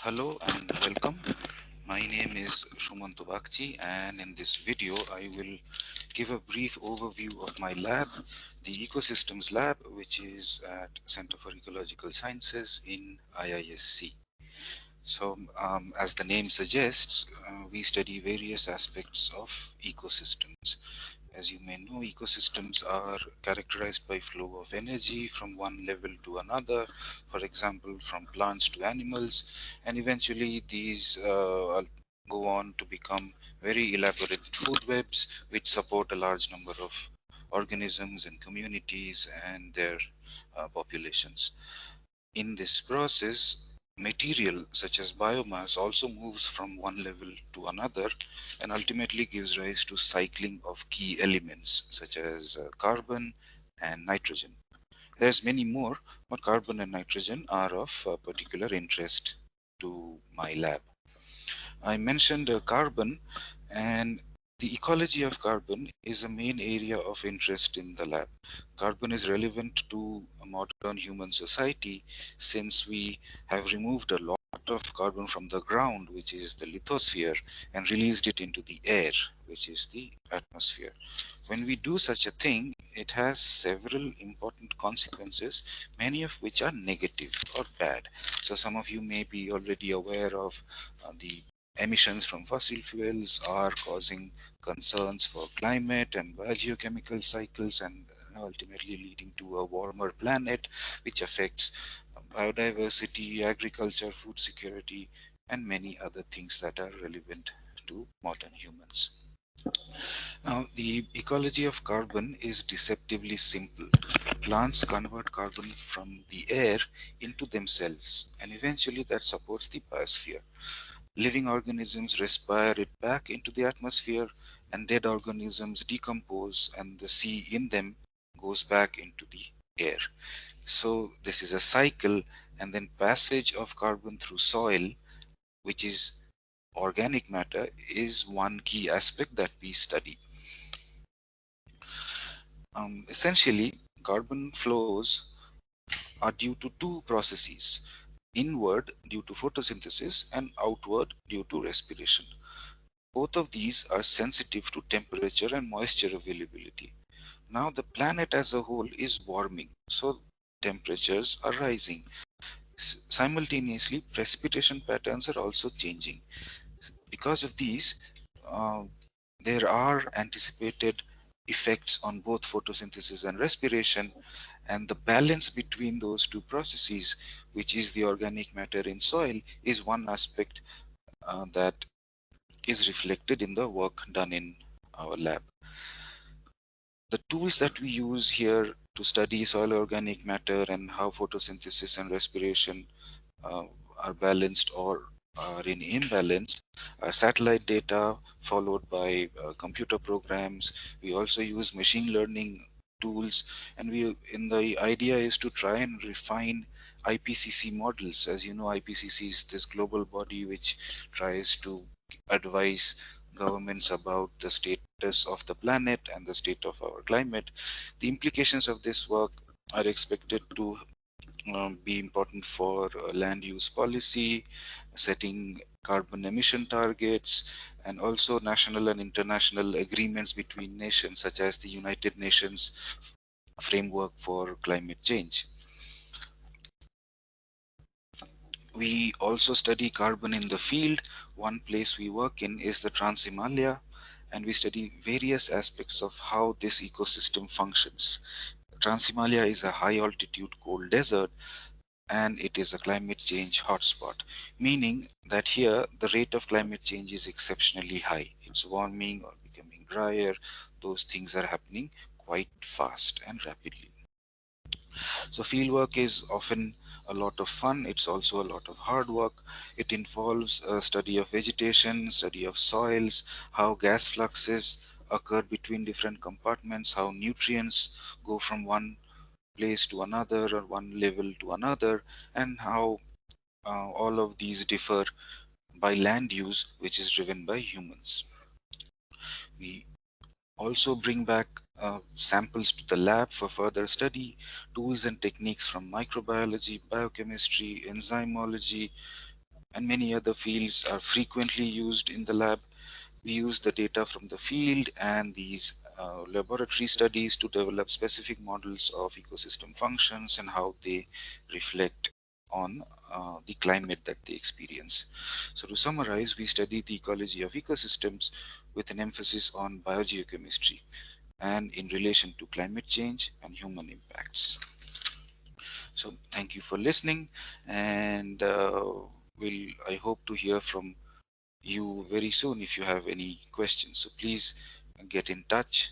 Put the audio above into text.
Hello and welcome. My name is Shumanto Bakchi, and in this video I will give a brief overview of my lab, the Ecosystems Lab, which is at Center for Ecological Sciences in IISc. As the name suggests, we study various aspects of ecosystems. As you may know, ecosystems are characterized by flow of energy from one level to another, for example, from plants to animals, and eventually these go on to become very elaborate food webs which support a large number of organisms and communities and their populations. In this process, material such as biomass also moves from one level to another and ultimately gives rise to cycling of key elements such as carbon and nitrogen. There's many more, but carbon and nitrogen are of particular interest to my lab. I mentioned carbon, and the ecology of carbon is a main area of interest in the lab. Carbon is relevant to a modern human society since we have removed a lot of carbon from the ground, which is the lithosphere, and released it into the air, which is the atmosphere. When we do such a thing, it has several important consequences, many of which are negative or bad. So some of you may be already aware of the emissions from fossil fuels are causing concerns for climate and biogeochemical cycles, and ultimately leading to a warmer planet, which affects biodiversity, agriculture, food security, and many other things that are relevant to modern humans. Now, the ecology of carbon is deceptively simple. Plants convert carbon from the air into themselves, and eventually that supports the biosphere. Living organisms respire it back into the atmosphere, and dead organisms decompose, and the C in them goes back into the air. So this is a cycle, and then passage of carbon through soil, which is organic matter, is one key aspect that we study. Essentially, carbon flows are due to two processes: inward due to photosynthesis and outward due to respiration. Both of these are sensitive to temperature and moisture availability. Now the planet as a whole is warming, so temperatures are rising. Simultaneously, precipitation patterns are also changing. Because of these, uh, there are anticipated effects on both photosynthesis and respiration, and the balance between those two processes, which is the organic matter in soil, is one aspect that is reflected in the work done in our lab. The tools that we use here to study soil organic matter and how photosynthesis and respiration uh, are balanced or are in imbalance are satellite data followed by computer programs. We also use machine learning tools, and the idea is to try and refine IPCC models. As you know, IPCC is this global body which tries to advise governments about the status of the planet and the state of our climate. The implications of this work are expected to be important for land use policy, setting carbon emission targets, and also national and international agreements between nations, such as the United Nations framework for climate change. We also study carbon in the field. One place we work in is the Trans-Himalaya, and we study various aspects of how this ecosystem functions. Trans-Himalaya is a high altitude cold desert, and it is a climate change hotspot, meaning that here the rate of climate change is exceptionally high. It's warming or becoming drier. Those things are happening quite fast and rapidly. So fieldwork is often a lot of fun. It's also a lot of hard work. It involves a study of vegetation, study of soils, how gas fluxes occur between different compartments, how nutrients go from one place to another or one level to another, and how all of these differ by land use, which is driven by humans. We also bring back samples to the lab for further study, tools and techniques from microbiology, biochemistry, enzymology, and many other fields are frequently used in the lab. We use the data from the field and these laboratory studies to develop specific models of ecosystem functions and how they reflect on the climate that they experience. So to summarize, we study the ecology of ecosystems with an emphasis on biogeochemistry and in relation to climate change and human impacts. So thank you for listening, and I hope to hear from you very soon if you have any questions. So please get in touch.